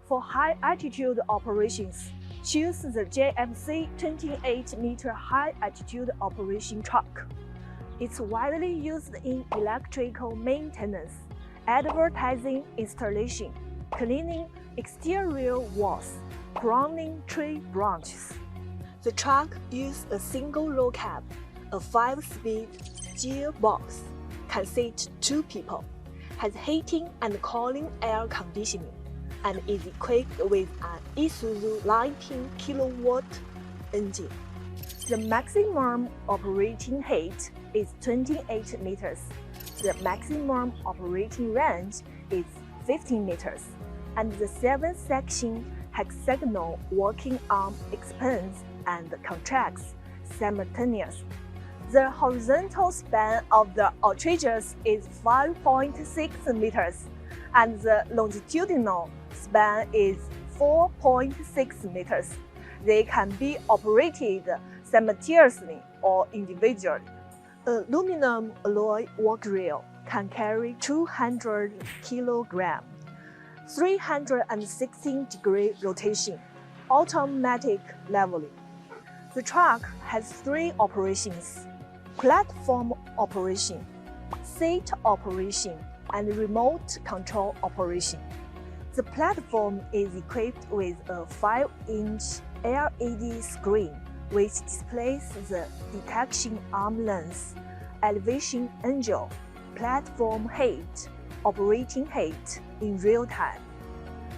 For high-altitude operations, choose the JFC 28-meter high-altitude operation truck. It's widely used in electrical maintenance, advertising installation, cleaning exterior walls, pruning tree branches. The truck uses a single roll cab, a 5-speed gearbox, can seat 2 people, has heating and cooling air conditioning, and is equipped with an isuzu 19 kilowatt engine. The maximum operating height is 28 meters. The maximum operating range is 15 meters, and the 7-section hexagonal working arm expands and contracts simultaneously. The horizontal span of the outriggers is 5.6 meters, and the longitudinal span is 4.6 meters. They can be operated simultaneously or individually. Aluminum alloy workrail can carry 200 kg, 316-degree rotation, automatic leveling. The truck has 3 operations: platform operation, seat operation, and remote control operation. The platform is equipped with a 5-inch LED screen which displays the detection arm length, elevation angle, platform height, operating height in real time.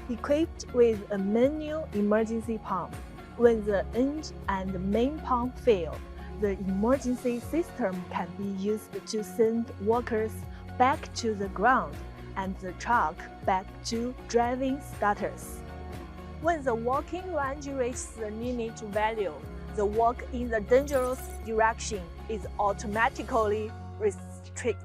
Equipped with a manual emergency pump, when the engine and main pump fail, the emergency system can be used to send workers back to the ground and the truck back to driving status. When the working range reaches the limit value, the work in the dangerous direction is automatically restricted.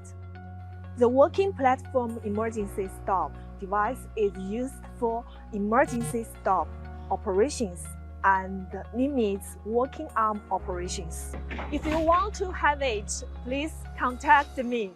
The working platform emergency stop device is used for emergency stop operations and limits working arm operations. If you want to have it, please contact me.